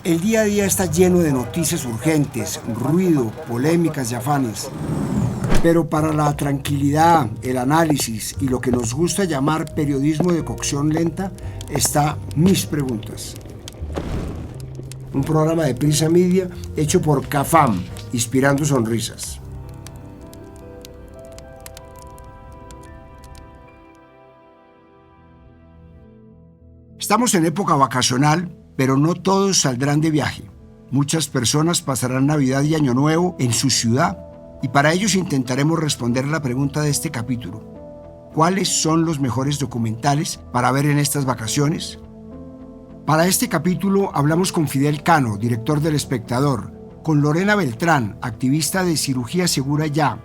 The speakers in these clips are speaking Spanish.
El día a día está lleno de noticias urgentes, ruido, polémicas y afanes. Pero para la tranquilidad, el análisis y lo que nos gusta llamar periodismo de cocción lenta, está Mis Preguntas. Un programa de Prisa Media hecho por CAFAM, inspirando sonrisas. Estamos en época vacacional, pero no todos saldrán de viaje. Muchas personas pasarán Navidad y Año Nuevo en su ciudad y para ellos intentaremos responder la pregunta de este capítulo. ¿Cuáles son los mejores documentales para ver en estas vacaciones? Para este capítulo hablamos con Fidel Cano, director del Espectador, con Lorena Beltrán, activista de Cirugía Segura Ya,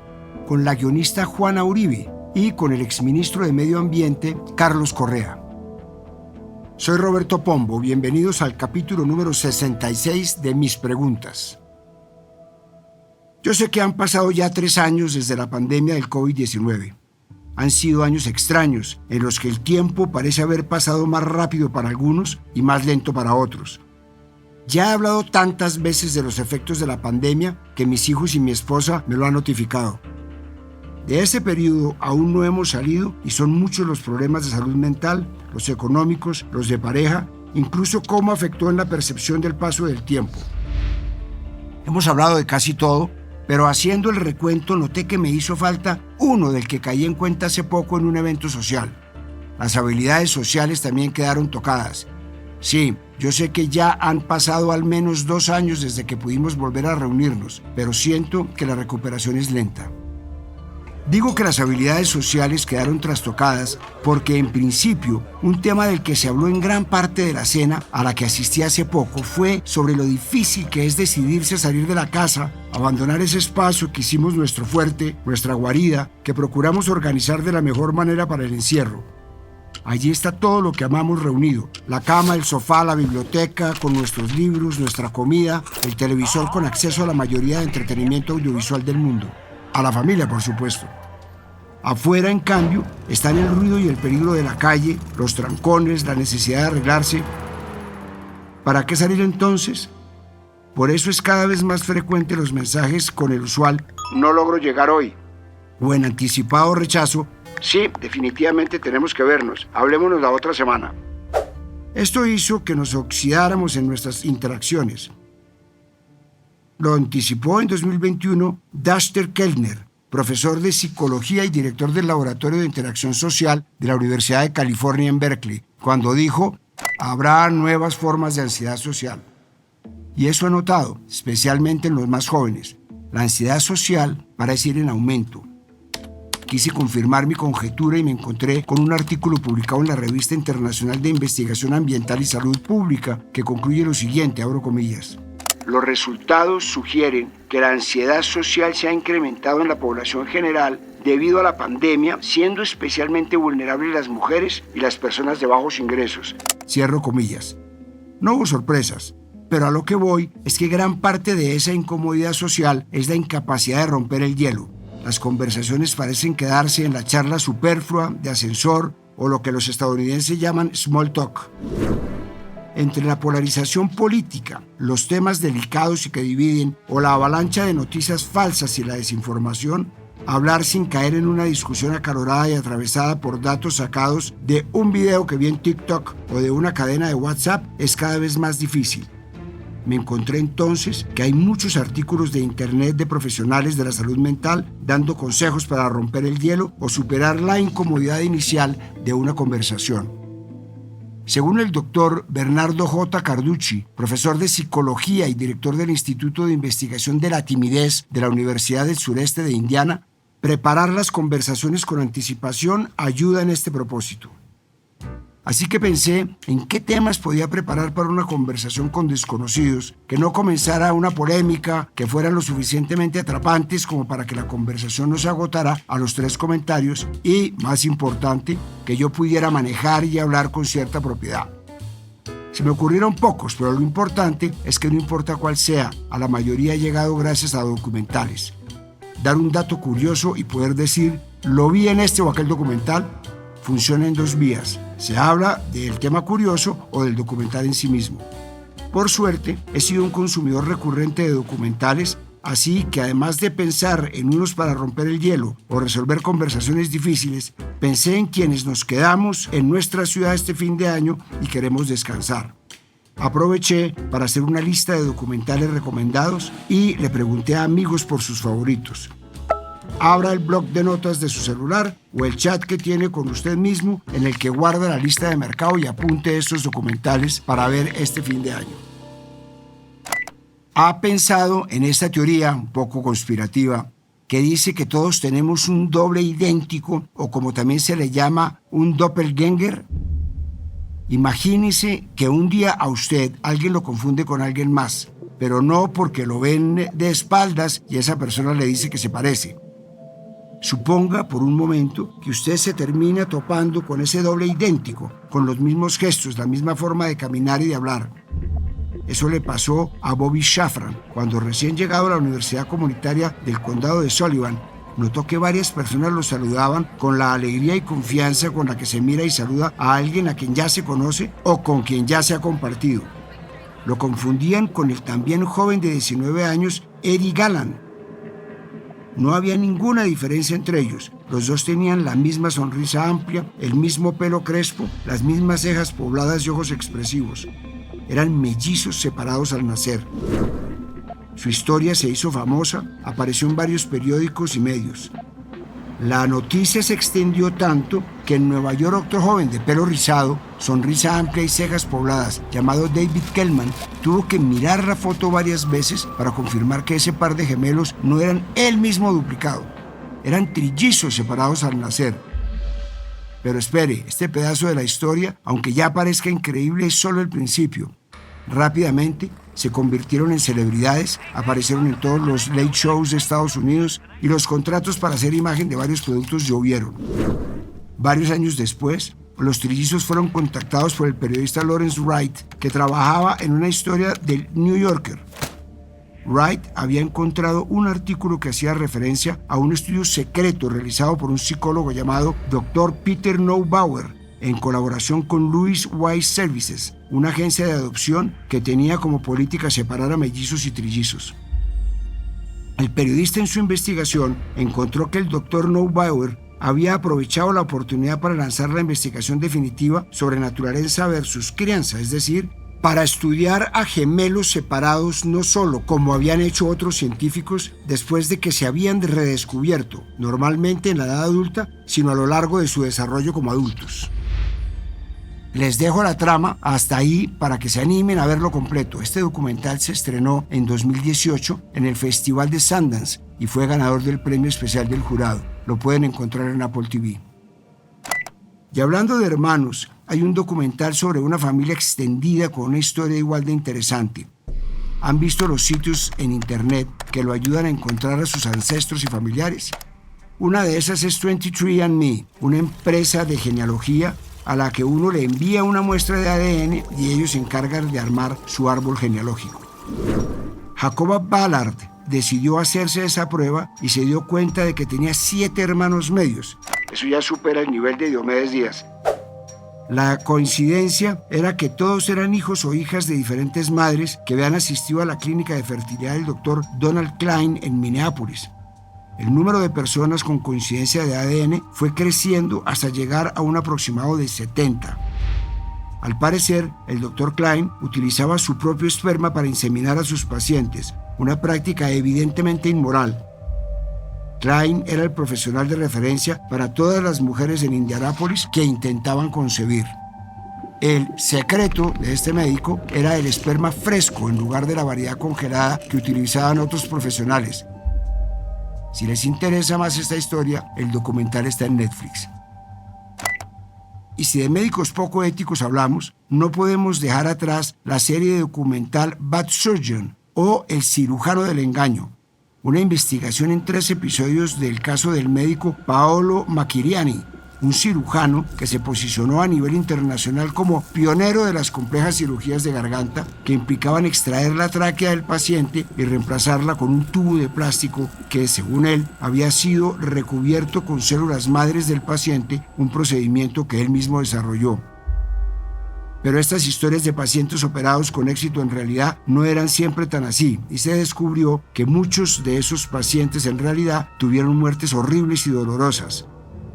con la guionista Juana Uribe y con el exministro de Medio Ambiente, Carlos Correa. Soy Roberto Pombo, bienvenidos al capítulo número 66 de Mis Preguntas. Yo sé que han pasado ya 3 años desde la pandemia del COVID-19. Han sido años extraños, en los que el tiempo parece haber pasado más rápido para algunos y más lento para otros. Ya he hablado tantas veces de los efectos de la pandemia que mis hijos y mi esposa me lo han notificado. De ese periodo aún no hemos salido y son muchos los problemas de salud mental, los económicos, los de pareja, incluso cómo afectó en la percepción del paso del tiempo. Hemos hablado de casi todo, pero haciendo el recuento noté que me hizo falta uno del que caí en cuenta hace poco en un evento social. Las habilidades sociales también quedaron tocadas. Sí, yo sé que ya han pasado al menos 2 años desde que pudimos volver a reunirnos, pero siento que la recuperación es lenta. Digo que las habilidades sociales quedaron trastocadas porque, en principio, un tema del que se habló en gran parte de la cena a la que asistí hace poco fue sobre lo difícil que es decidirse a salir de la casa, abandonar ese espacio que hicimos nuestro fuerte, nuestra guarida, que procuramos organizar de la mejor manera para el encierro. Allí está todo lo que amamos reunido: la cama, el sofá, la biblioteca, con nuestros libros, nuestra comida, el televisor con acceso a la mayoría de entretenimiento audiovisual del mundo. A la familia, por supuesto. Afuera, en cambio, están el ruido y el peligro de la calle, los trancones, la necesidad de arreglarse. ¿Para qué salir entonces? Por eso es cada vez más frecuente los mensajes con el usual "no logro llegar hoy", o en anticipado rechazo "sí, definitivamente tenemos que vernos, hablémonos la otra semana". Esto hizo que nos oxidáramos en nuestras interacciones. Lo anticipó en 2021 Daster Kellner, profesor de psicología y director del Laboratorio de Interacción Social de la Universidad de California en Berkeley, cuando dijo: habrá nuevas formas de ansiedad social. Y eso he notado, especialmente en los más jóvenes. La ansiedad social parece ir en aumento. Quise confirmar mi conjetura y me encontré con un artículo publicado en la Revista Internacional de Investigación Ambiental y Salud Pública que concluye lo siguiente, abro comillas: los resultados sugieren que la ansiedad social se ha incrementado en la población general debido a la pandemia, siendo especialmente vulnerables las mujeres y las personas de bajos ingresos. Cierro comillas. No hubo sorpresas, pero a lo que voy es que gran parte de esa incomodidad social es la incapacidad de romper el hielo. Las conversaciones parecen quedarse en la charla superflua de ascensor o lo que los estadounidenses llaman small talk. Entre la polarización política, los temas delicados y que dividen, o la avalancha de noticias falsas y la desinformación, hablar sin caer en una discusión acalorada y atravesada por datos sacados de un video que vi en TikTok o de una cadena de WhatsApp es cada vez más difícil. Me encontré entonces que hay muchos artículos de internet de profesionales de la salud mental dando consejos para romper el hielo o superar la incomodidad inicial de una conversación. Según el doctor Bernardo J. Carducci, profesor de psicología y director del Instituto de Investigación de la Timidez de la Universidad del Sureste de Indiana, preparar las conversaciones con anticipación ayuda en este propósito. Así que pensé en qué temas podía preparar para una conversación con desconocidos, que no comenzara una polémica, que fueran lo suficientemente atrapantes como para que la conversación no se agotara a los 3 comentarios y, más importante, que yo pudiera manejar y hablar con cierta propiedad. Se me ocurrieron pocos, pero lo importante es que no importa cuál sea, a la mayoría he llegado gracias a documentales. Dar un dato curioso y poder decir, lo vi en este o aquel documental, funciona en 2 vías. Se habla del tema curioso o del documental en sí mismo. Por suerte, he sido un consumidor recurrente de documentales, así que además de pensar en unos para romper el hielo o resolver conversaciones difíciles, pensé en quienes nos quedamos en nuestra ciudad este fin de año y queremos descansar. Aproveché para hacer una lista de documentales recomendados y le pregunté a amigos por sus favoritos. Abra el bloc de notas de su celular o el chat que tiene con usted mismo en el que guarda la lista de mercado y apunte estos documentales para ver este fin de año. ¿Ha pensado en esta teoría un poco conspirativa que dice que todos tenemos un doble idéntico o como también se le llama un doppelgänger? Imagínese que un día a usted alguien lo confunde con alguien más, pero no porque lo ven de espaldas y esa persona le dice que se parece. Suponga por un momento que usted se termina topando con ese doble idéntico, con los mismos gestos, la misma forma de caminar y de hablar. Eso le pasó a Bobby Shafran cuando recién llegado a la Universidad Comunitaria del Condado de Sullivan. Notó que varias personas lo saludaban con la alegría y confianza con la que se mira y saluda a alguien a quien ya se conoce o con quien ya se ha compartido. Lo confundían con el también joven de 19 años, Eddie Gallant. No había ninguna diferencia entre ellos. Los dos tenían la misma sonrisa amplia, el mismo pelo crespo, las mismas cejas pobladas y ojos expresivos. Eran mellizos separados al nacer. Su historia se hizo famosa, apareció en varios periódicos y medios. La noticia se extendió tanto que en Nueva York otro joven de pelo rizado, sonrisa amplia y cejas pobladas, llamado David Kellman, tuvo que mirar la foto varias veces para confirmar que ese par de gemelos no eran el mismo duplicado. Eran trillizos separados al nacer. Pero espere, este pedazo de la historia, aunque ya parezca increíble, es solo el principio. Rápidamente se convirtieron en celebridades, aparecieron en todos los late shows de Estados Unidos y los contratos para hacer imagen de varios productos llovieron. Varios años después, los trillizos fueron contactados por el periodista Lawrence Wright, que trabajaba en una historia del New Yorker. Wright había encontrado un artículo que hacía referencia a un estudio secreto realizado por un psicólogo llamado Dr. Peter Neubauer, en colaboración con Louis Wise Services, una agencia de adopción que tenía como política separar a mellizos y trillizos. El periodista en su investigación encontró que el Dr. Neubauer había aprovechado la oportunidad para lanzar la investigación definitiva sobre naturaleza versus crianza, es decir, para estudiar a gemelos separados no solo como habían hecho otros científicos después de que se habían redescubierto, normalmente en la edad adulta, sino a lo largo de su desarrollo como adultos. Les dejo la trama hasta ahí para que se animen a verlo completo. Este documental se estrenó en 2018 en el Festival de Sundance y fue ganador del premio especial del jurado. Lo pueden encontrar en Apple TV. Y hablando de hermanos, hay un documental sobre una familia extendida con una historia igual de interesante. ¿Han visto los sitios en internet que lo ayudan a encontrar a sus ancestros y familiares? Una de esas es 23andMe, una empresa de genealogía a la que uno le envía una muestra de ADN y ellos se encargan de armar su árbol genealógico. Jacoba Ballard decidió hacerse esa prueba y se dio cuenta de que tenía 7 hermanos medios. Eso ya supera el nivel de Diomedes Díaz. La coincidencia era que todos eran hijos o hijas de diferentes madres que habían asistido a la clínica de fertilidad del Dr. Donald Klein en Minneapolis. El número de personas con coincidencia de ADN fue creciendo hasta llegar a un aproximado de 70. Al parecer, el Dr. Klein utilizaba su propio esperma para inseminar a sus pacientes, una práctica evidentemente inmoral. Klein era el profesional de referencia para todas las mujeres en Indianápolis que intentaban concebir. El secreto de este médico era el esperma fresco en lugar de la variedad congelada que utilizaban otros profesionales. Si les interesa más esta historia, el documental está en Netflix. Y si de médicos poco éticos hablamos, no podemos dejar atrás la serie documental Bad Surgeon o El cirujano del engaño, una investigación en 3 episodios del caso del médico Paolo Macchiriani, un cirujano que se posicionó a nivel internacional como pionero de las complejas cirugías de garganta que implicaban extraer la tráquea del paciente y reemplazarla con un tubo de plástico que, según él, había sido recubierto con células madres del paciente, un procedimiento que él mismo desarrolló. Pero estas historias de pacientes operados con éxito en realidad no eran siempre tan así, y se descubrió que muchos de esos pacientes en realidad tuvieron muertes horribles y dolorosas.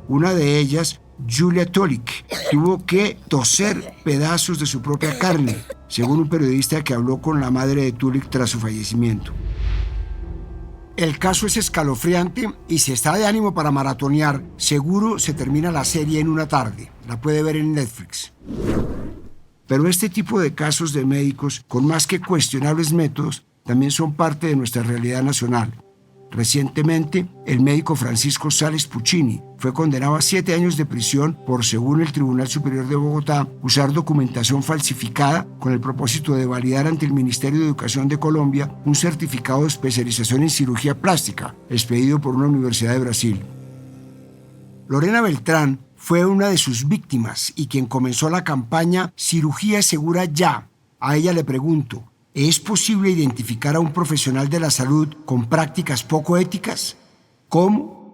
Una de ellas, Julia Tolik, tuvo que toser pedazos de su propia carne, según un periodista que habló con la madre de Tolik tras su fallecimiento. El caso es escalofriante y si está de ánimo para maratonear, seguro se termina la serie en una tarde. La puede ver en Netflix. Pero este tipo de casos de médicos con más que cuestionables métodos también son parte de nuestra realidad nacional. Recientemente, el médico Francisco Sales Puccini fue condenado a 7 años de prisión por, según el Tribunal Superior de Bogotá, usar documentación falsificada con el propósito de validar ante el Ministerio de Educación de Colombia un certificado de especialización en cirugía plástica, expedido por una universidad de Brasil. Lorena Beltrán fue una de sus víctimas y quien comenzó la campaña Cirugía Segura Ya. A ella le pregunto, ¿es posible identificar a un profesional de la salud con prácticas poco éticas? ¿Cómo?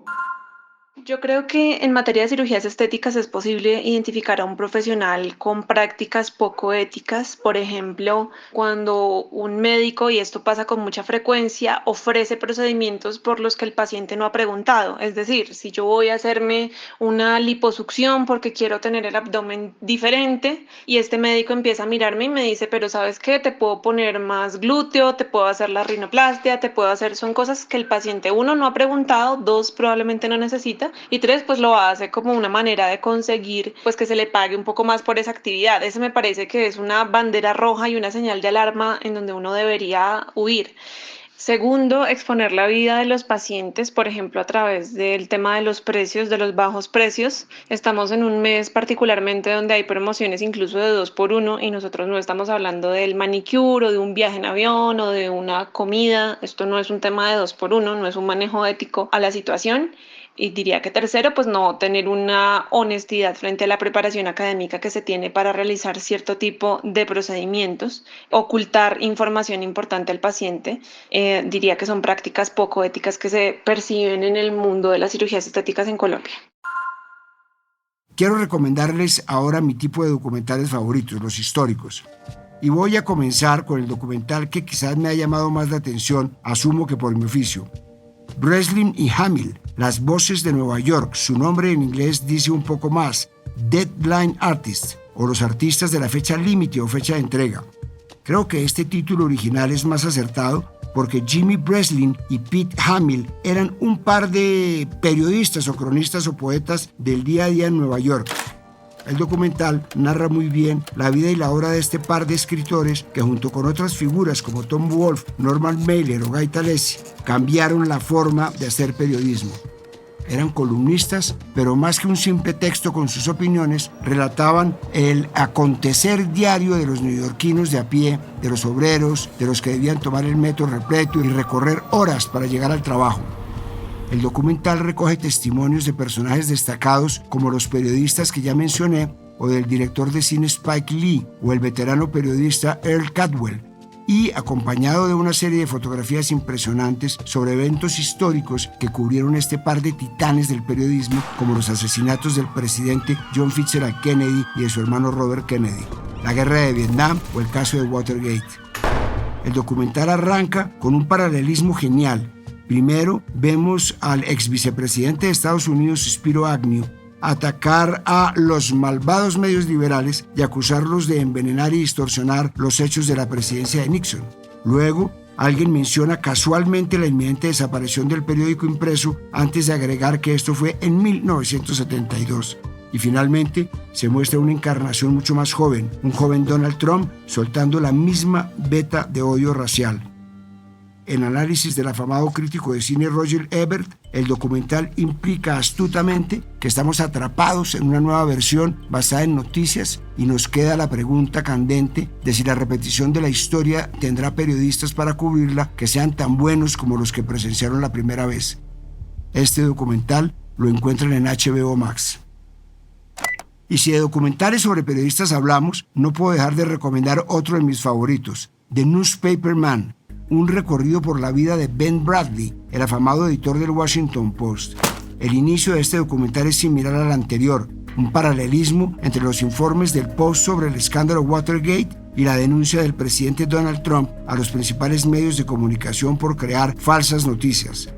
Yo creo que en materia de cirugías estéticas es posible identificar a un profesional con prácticas poco éticas. Por ejemplo, cuando un médico, y esto pasa con mucha frecuencia, ofrece procedimientos por los que el paciente no ha preguntado. Es decir, si yo voy a hacerme una liposucción porque quiero tener el abdomen diferente y este médico empieza a mirarme y me dice, pero ¿sabes qué? Te puedo poner más glúteo, te puedo hacer la rinoplastia, te puedo hacer... Son cosas que el paciente, uno, no ha preguntado, dos, probablemente no necesita, y tres, pues lo hace como una manera de conseguir pues que se le pague un poco más por esa actividad. Ese me parece que es una bandera roja y una señal de alarma en donde uno debería huir. Segundo, exponer la vida de los pacientes, por ejemplo, a través del tema de los precios, de los bajos precios. Estamos en un mes particularmente donde hay promociones incluso de 2 por 1 y nosotros no estamos hablando del manicure o de un viaje en avión o de una comida. Esto no es un tema de 2 por 1, no es un manejo ético a la situación. Y diría que tercero, pues no tener una honestidad frente a la preparación académica que se tiene para realizar cierto tipo de procedimientos, ocultar información importante al paciente. Diría que son prácticas poco éticas que se perciben en el mundo de las cirugías estéticas en Colombia. Quiero recomendarles ahora mi tipo de documentales favoritos, los históricos. Y voy a comenzar con el documental que quizás me ha llamado más la atención, asumo que por mi oficio. Breslin y Hamill, las voces de Nueva York, su nombre en inglés dice un poco más, Deadline Artists, o los artistas de la fecha límite o fecha de entrega. Creo que este título original es más acertado porque Jimmy Breslin y Pete Hamill eran un par de periodistas o cronistas o poetas del día a día en Nueva York. El documental narra muy bien la vida y la obra de este par de escritores que junto con otras figuras como Tom Wolfe, Norman Mailer o Guy Talesi cambiaron la forma de hacer periodismo. Eran columnistas, pero más que un simple texto con sus opiniones, relataban el acontecer diario de los neoyorquinos de a pie, de los obreros, de los que debían tomar el metro repleto y recorrer horas para llegar al trabajo. El documental recoge testimonios de personajes destacados como los periodistas que ya mencioné o del director de cine Spike Lee o el veterano periodista Earl Cadwell y acompañado de una serie de fotografías impresionantes sobre eventos históricos que cubrieron este par de titanes del periodismo como los asesinatos del presidente John Fitzgerald Kennedy y de su hermano Robert Kennedy, la guerra de Vietnam o el caso de Watergate. El documental arranca con un paralelismo genial. Primero, vemos al ex vicepresidente de Estados Unidos, Spiro Agnew, atacar a los malvados medios liberales y acusarlos de envenenar y distorsionar los hechos de la presidencia de Nixon. Luego, alguien menciona casualmente la inminente desaparición del periódico impreso antes de agregar que esto fue en 1972. Y finalmente, se muestra una encarnación mucho más joven, un joven Donald Trump soltando la misma veta de odio racial. En análisis del afamado crítico de cine Roger Ebert, el documental implica astutamente que estamos atrapados en una nueva versión basada en noticias y nos queda la pregunta candente de si la repetición de la historia tendrá periodistas para cubrirla que sean tan buenos como los que presenciaron la primera vez. Este documental lo encuentran en HBO Max. Y si de documentales sobre periodistas hablamos, no puedo dejar de recomendar otro de mis favoritos, The Newspaper Man, un recorrido por la vida de Ben Bradlee, el afamado editor del Washington Post. El inicio de este documental es similar al anterior, un paralelismo entre los informes del Post sobre el escándalo Watergate y la denuncia del presidente Donald Trump a los principales medios de comunicación por crear falsas noticias.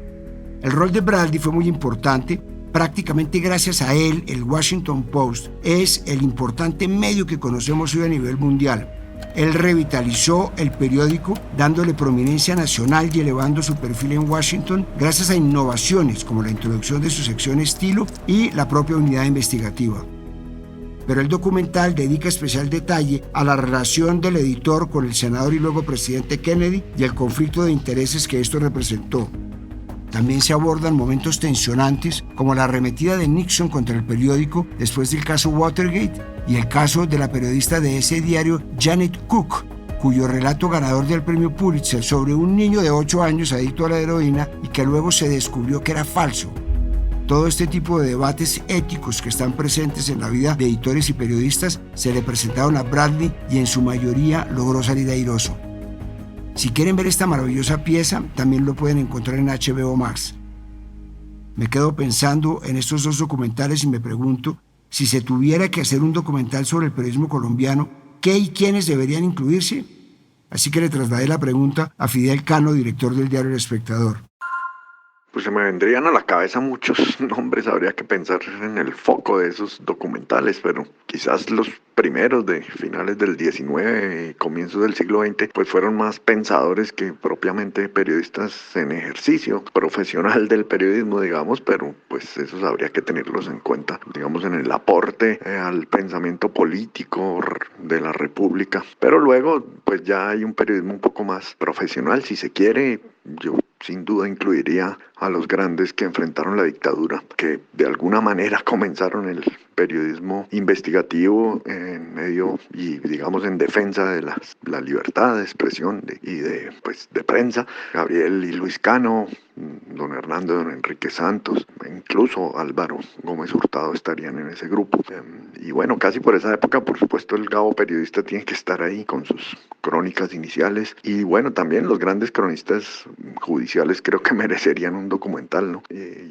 El rol de Bradley fue muy importante. Prácticamente gracias a él, el Washington Post es el importante medio que conocemos hoy a nivel mundial. Él revitalizó el periódico, dándole prominencia nacional y elevando su perfil en Washington gracias a innovaciones como la introducción de su sección estilo y la propia unidad investigativa. Pero el documental dedica especial detalle a la relación del editor con el senador y luego presidente Kennedy y el conflicto de intereses que esto representó. También se abordan momentos tensionantes como la arremetida de Nixon contra el periódico después del caso Watergate y el caso de la periodista de ese diario Janet Cook, cuyo relato ganador del premio Pulitzer sobre un niño de 8 años adicto a la heroína y que luego se descubrió que era falso. Todo este tipo de debates éticos que están presentes en la vida de editores y periodistas se le presentaron a Bradley y en su mayoría logró salir airoso. Si quieren ver esta maravillosa pieza, también lo pueden encontrar en HBO Max. Me quedo pensando en estos dos documentales y me pregunto, si se tuviera que hacer un documental sobre el periodismo colombiano, ¿qué y quiénes deberían incluirse? Así que le trasladé la pregunta a Fidel Cano, director del diario El Espectador. Pues se me vendrían a la cabeza muchos nombres, habría que pensar en el foco de esos documentales, pero quizás los primeros de finales del XIX y comienzos del siglo XX, pues fueron más pensadores que propiamente periodistas en ejercicio profesional del periodismo, digamos, pero pues esos habría que tenerlos en cuenta, digamos, en el aporte al pensamiento político de la República. Pero luego, pues ya hay un periodismo un poco más profesional, si se quiere. Yo sin duda incluiría a los grandes que enfrentaron la dictadura, que de alguna manera comenzaron el periodismo investigativo en medio y digamos en defensa de la libertad de expresión y de prensa. Gabriel y Luis Cano, don Hernando, don Enrique Santos, incluso Álvaro Gómez Hurtado estarían en ese grupo. Y bueno, casi por esa época, por supuesto, el Gabo periodista tiene que estar ahí con sus crónicas iniciales. Y bueno, también los grandes cronistas judiciales creo que merecerían un documental, ¿no?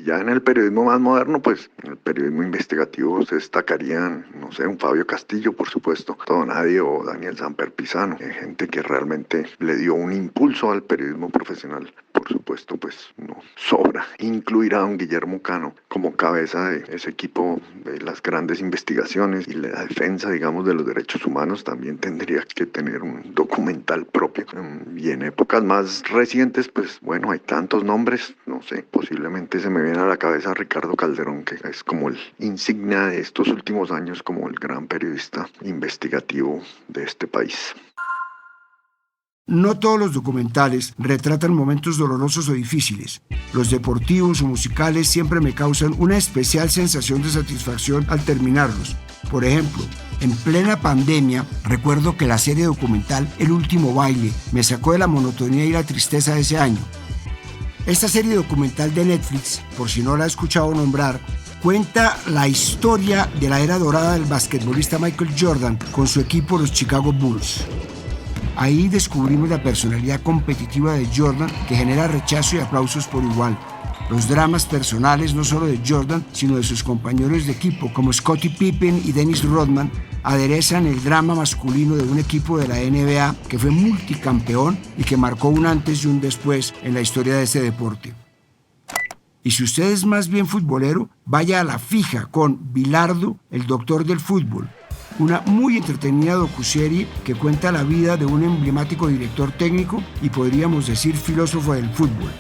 Ya en el periodismo más moderno, pues en el periodismo investigativo se destacarían, no sé, un Fabio Castillo, por supuesto, Donadie o Daniel Samper Pisano, gente que realmente le dio un impulso al periodismo profesional. Por supuesto, pues no sobra incluir a don Guillermo Cano como cabeza de ese equipo de las grandes investigaciones y la defensa, digamos, de los derechos humanos. También tendría que tener un documental propio. Y en épocas más recientes, pues bueno, hay tantos nombres, no sé, posiblemente se me viene a la cabeza Ricardo Calderón, que es como el insignia de estos últimos años como el gran periodista investigativo de este país. No todos los documentales retratan momentos dolorosos o difíciles. Los deportivos o musicales siempre me causan una especial sensación de satisfacción al terminarlos. Por ejemplo, en plena pandemia, recuerdo que la serie documental El Último Baile me sacó de la monotonía y la tristeza de ese año. Esta serie documental de Netflix, por si no la he escuchado nombrar, cuenta la historia de la era dorada del basquetbolista Michael Jordan con su equipo los Chicago Bulls. Ahí descubrimos la personalidad competitiva de Jordan que genera rechazo y aplausos por igual. Los dramas personales no solo de Jordan, sino de sus compañeros de equipo como Scottie Pippen y Dennis Rodman aderezan el drama masculino de un equipo de la NBA que fue multicampeón y que marcó un antes y un después en la historia de ese deporte. Y si usted es más bien futbolero, vaya a la fija con Bilardo, el doctor del fútbol. Una muy entretenida docuserie que cuenta la vida de un emblemático director técnico y podríamos decir filósofo del fútbol.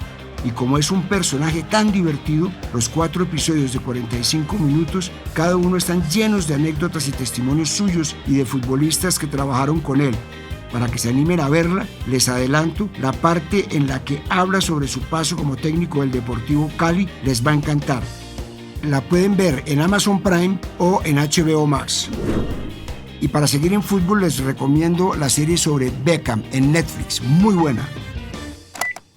Y como es un personaje tan divertido, los 4 episodios de 45 minutos, cada uno están llenos de anécdotas y testimonios suyos y de futbolistas que trabajaron con él. Para que se animen a verla, les adelanto, la parte en la que habla sobre su paso como técnico del Deportivo Cali les va a encantar. La pueden ver en Amazon Prime o en HBO Max. Y para seguir en fútbol les recomiendo la serie sobre Beckham en Netflix, muy buena.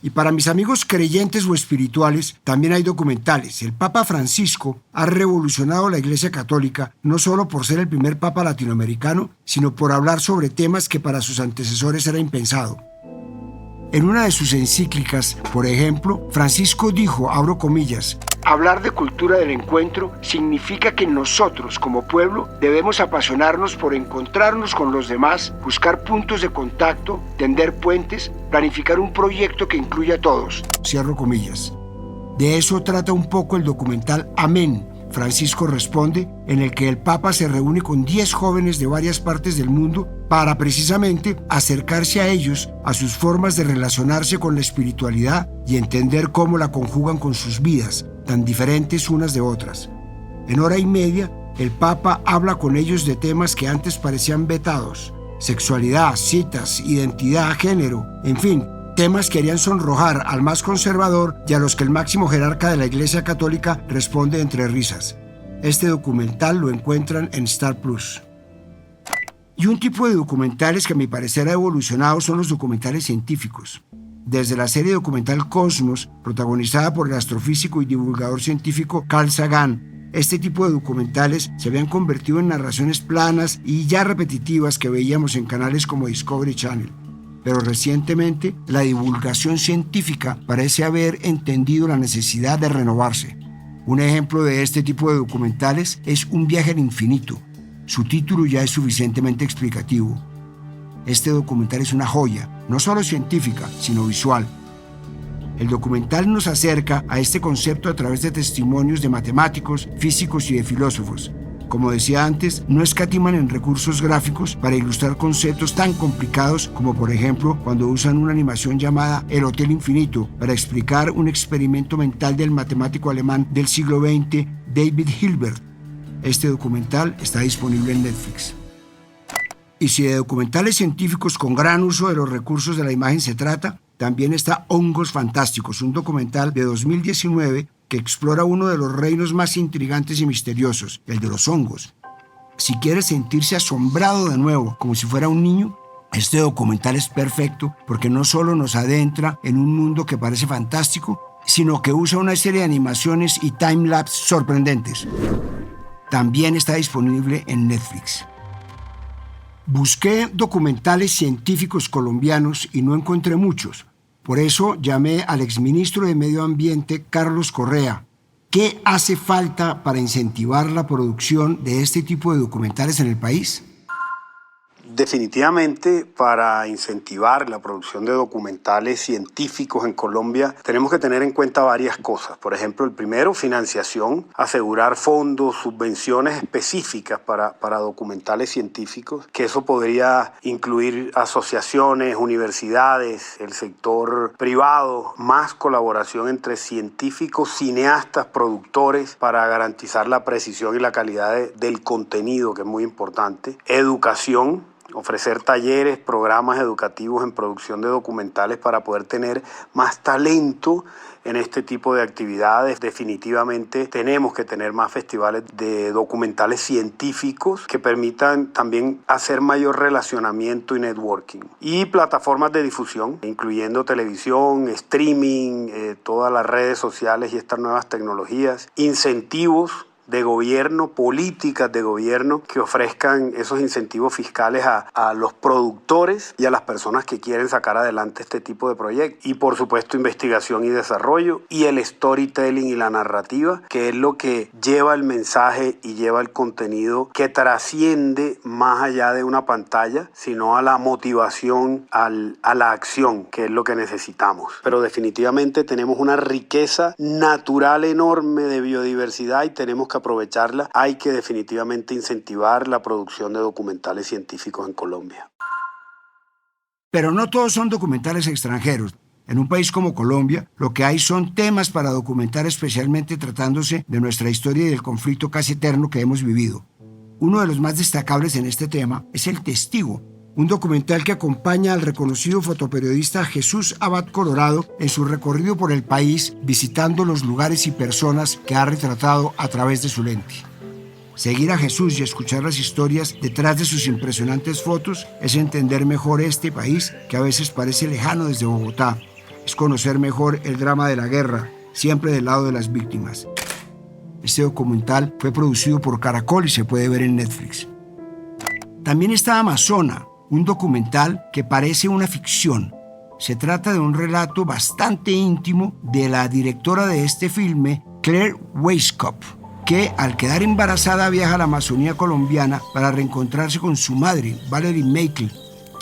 Y para mis amigos creyentes o espirituales, también hay documentales. El Papa Francisco ha revolucionado la Iglesia Católica, no solo por ser el primer Papa latinoamericano, sino por hablar sobre temas que para sus antecesores era impensado. En una de sus encíclicas, por ejemplo, Francisco dijo, abro comillas, Hablar de cultura del encuentro significa que nosotros, como pueblo, debemos apasionarnos por encontrarnos con los demás, buscar puntos de contacto, tender puentes, planificar un proyecto que incluya a todos. Cierro comillas. De eso trata un poco el documental Amén, Francisco responde, en el que el Papa se reúne con 10 jóvenes de varias partes del mundo para precisamente acercarse a ellos, a sus formas de relacionarse con la espiritualidad y entender cómo la conjugan con sus vidas, tan diferentes unas de otras. En hora y media, el Papa habla con ellos de temas que antes parecían vetados: sexualidad, citas, identidad, género, en fin, temas que harían sonrojar al más conservador y a los que el máximo jerarca de la Iglesia Católica responde entre risas. Este documental lo encuentran en Star Plus. Y un tipo de documentales que a mi parecer ha evolucionado son los documentales científicos. Desde la serie documental Cosmos, protagonizada por el astrofísico y divulgador científico Carl Sagan, este tipo de documentales se habían convertido en narraciones planas y ya repetitivas que veíamos en canales como Discovery Channel. Pero recientemente la divulgación científica parece haber entendido la necesidad de renovarse. Un ejemplo de este tipo de documentales es Un viaje al infinito. Su título ya es suficientemente explicativo. Este documental es una joya, no solo científica, sino visual. El documental nos acerca a este concepto a través de testimonios de matemáticos, físicos y de filósofos. Como decía antes, no escatiman en recursos gráficos para ilustrar conceptos tan complicados como, por ejemplo, cuando usan una animación llamada El Hotel Infinito para explicar un experimento mental del matemático alemán del siglo XX, David Hilbert. Este documental está disponible en Netflix. Y si de documentales científicos con gran uso de los recursos de la imagen se trata, también está Hongos Fantásticos, un documental de 2019 que explora uno de los reinos más intrigantes y misteriosos, el de los hongos. Si quieres sentirse asombrado de nuevo, como si fuera un niño, este documental es perfecto porque no solo nos adentra en un mundo que parece fantástico, sino que usa una serie de animaciones y timelapse sorprendentes. También está disponible en Netflix. Busqué documentales científicos colombianos y no encontré muchos. Por eso llamé al exministro de Medio Ambiente, Carlos Correa. ¿Qué hace falta para incentivar la producción de este tipo de documentales en el país? Definitivamente, para incentivar la producción de documentales científicos en Colombia, tenemos que tener en cuenta varias cosas. Por ejemplo, el primero, financiación, asegurar fondos, subvenciones específicas para documentales científicos, que eso podría incluir asociaciones, universidades, el sector privado, más colaboración entre científicos, cineastas, productores, para garantizar la precisión y la calidad del contenido, que es muy importante. Educación, ofrecer talleres, programas educativos en producción de documentales para poder tener más talento en este tipo de actividades. Definitivamente tenemos que tener más festivales de documentales científicos que permitan también hacer mayor relacionamiento y networking. Y plataformas de difusión, incluyendo televisión, streaming, todas las redes sociales y estas nuevas tecnologías. Incentivos de gobierno, políticas de gobierno que ofrezcan esos incentivos fiscales a los productores y a las personas que quieren sacar adelante este tipo de proyectos. Y por supuesto investigación y desarrollo y el storytelling y la narrativa, que es lo que lleva el mensaje y lleva el contenido que trasciende más allá de una pantalla, sino a la motivación, a la acción, que es lo que necesitamos. Pero definitivamente tenemos una riqueza natural enorme de biodiversidad y tenemos que aprovecharla. Hay que definitivamente incentivar la producción de documentales científicos en Colombia. Pero no todos son documentales extranjeros. En un país como Colombia, lo que hay son temas para documentar, especialmente tratándose de nuestra historia y del conflicto casi eterno que hemos vivido. Uno de los más destacables en este tema es El Testigo, un documental que acompaña al reconocido fotoperiodista Jesús Abad Colorado en su recorrido por el país, visitando los lugares y personas que ha retratado a través de su lente. Seguir a Jesús y escuchar las historias detrás de sus impresionantes fotos es entender mejor este país que a veces parece lejano desde Bogotá. Es conocer mejor el drama de la guerra, siempre del lado de las víctimas. Este documental fue producido por Caracol y se puede ver en Netflix. También está Amazona, un documental que parece una ficción. Se trata de un relato bastante íntimo de la directora de este filme, Claire Weiskopf, que al quedar embarazada viaja a la Amazonía colombiana para reencontrarse con su madre, Valerie Meikel,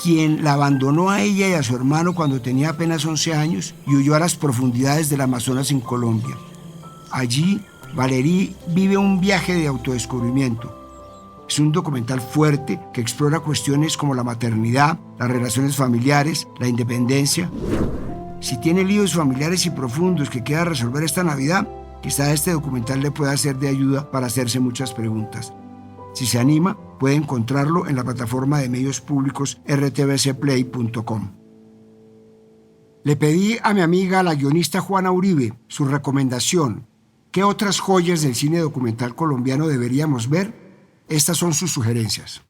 quien la abandonó a ella y a su hermano cuando tenía apenas 11 años y huyó a las profundidades del Amazonas en Colombia. Allí, Valerie vive un viaje de autodescubrimiento. Es un documental fuerte que explora cuestiones como la maternidad, las relaciones familiares, la independencia. Si tiene líos familiares y profundos que quiera resolver esta Navidad, quizá este documental le pueda ser de ayuda para hacerse muchas preguntas. Si se anima, puede encontrarlo en la plataforma de medios públicos rtbcplay.com. Le pedí a mi amiga, la guionista Juana Uribe, su recomendación. ¿Qué otras joyas del cine documental colombiano deberíamos ver? Estas son sus sugerencias.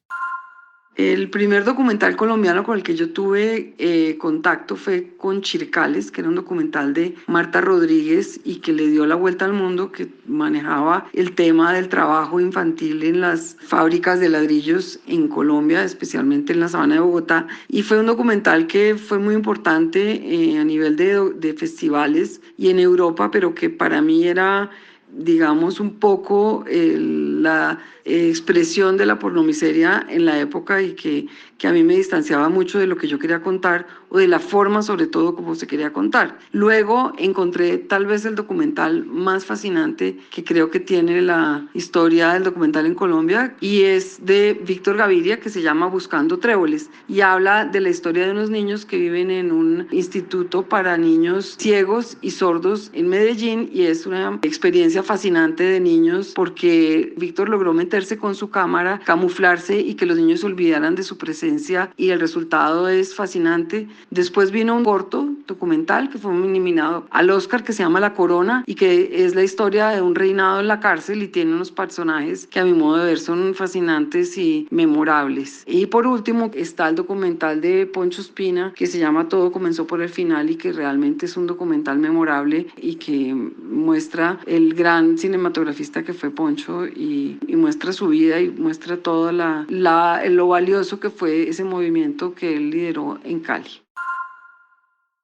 El primer documental colombiano con el que yo tuve contacto fue con Chircales, que era un documental de Marta Rodríguez y que le dio la vuelta al mundo, que manejaba el tema del trabajo infantil en las fábricas de ladrillos en Colombia, especialmente en la sabana de Bogotá. Y fue un documental que fue muy importante a nivel de festivales y en Europa, pero que para mí era, digamos, un poco la expresión de la pornomiseria en la época y que a mí me distanciaba mucho de lo que yo quería contar o de la forma, sobre todo, como se quería contar. Luego encontré tal vez el documental más fascinante que creo que tiene la historia del documental en Colombia y es de Víctor Gaviria, que se llama Buscando Tréboles y habla de la historia de unos niños que viven en un instituto para niños ciegos y sordos en Medellín y es una experiencia fascinante de niños porque Víctor logró meterse con su cámara, camuflarse y que los niños se olvidaran de su presencia y el resultado es fascinante. Después vino un corto documental que fue nominado al Oscar que se llama La Corona y que es la historia de un reinado en la cárcel y tiene unos personajes que a mi modo de ver son fascinantes y memorables. Y por último está el documental de Poncho Espina que se llama Todo comenzó por el final y que realmente es un documental memorable y que muestra el gran cinematografista que fue Poncho y muestra su vida y muestra todo lo valioso que fue ese movimiento que él lideró en Cali.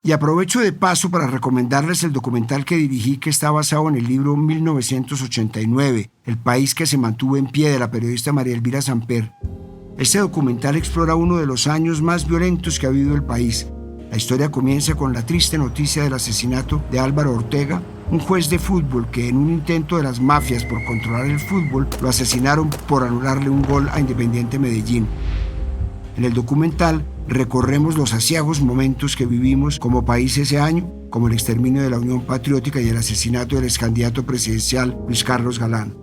Y aprovecho de paso para recomendarles el documental que dirigí que está basado en el libro 1989, El país que se mantuvo en pie, de la periodista María Elvira Samper. Este documental explora uno de los años más violentos que ha vivido el país. La historia comienza con la triste noticia del asesinato de Álvaro Ortega, un juez de fútbol que en un intento de las mafias por controlar el fútbol lo asesinaron por anularle un gol a Independiente Medellín. En el documental recorremos los aciagos momentos que vivimos como país ese año, como el exterminio de la Unión Patriótica y el asesinato del excandidato presidencial Luis Carlos Galán.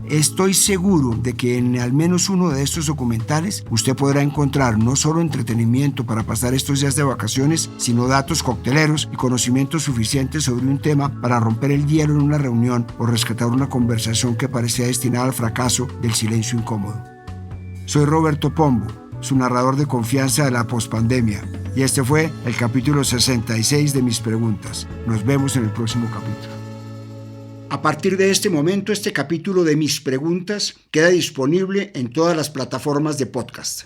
Estoy seguro de que en al menos uno de estos documentales usted podrá encontrar no solo entretenimiento para pasar estos días de vacaciones, sino datos cocteleros y conocimientos suficientes sobre un tema para romper el hielo en una reunión o rescatar una conversación que parecía destinada al fracaso del silencio incómodo. Soy Roberto Pombo, su narrador de confianza de la pospandemia, y este fue el capítulo 66 de Mis Preguntas. Nos vemos en el próximo capítulo. A partir de este momento, este capítulo de Mis Preguntas queda disponible en todas las plataformas de podcast.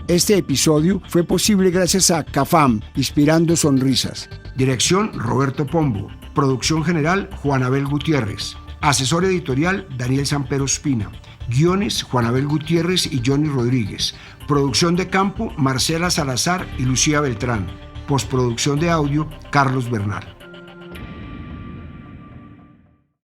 Este episodio fue posible gracias a CAFAM, Inspirando Sonrisas. Dirección, Roberto Pombo. Producción general, Juan Abel Gutiérrez. Asesor editorial, Daniel Sampero Espina. Guiones, Juan Abel Gutiérrez y Johnny Rodríguez. Producción de campo, Marcela Salazar y Lucía Beltrán. Postproducción de audio, Carlos Bernal.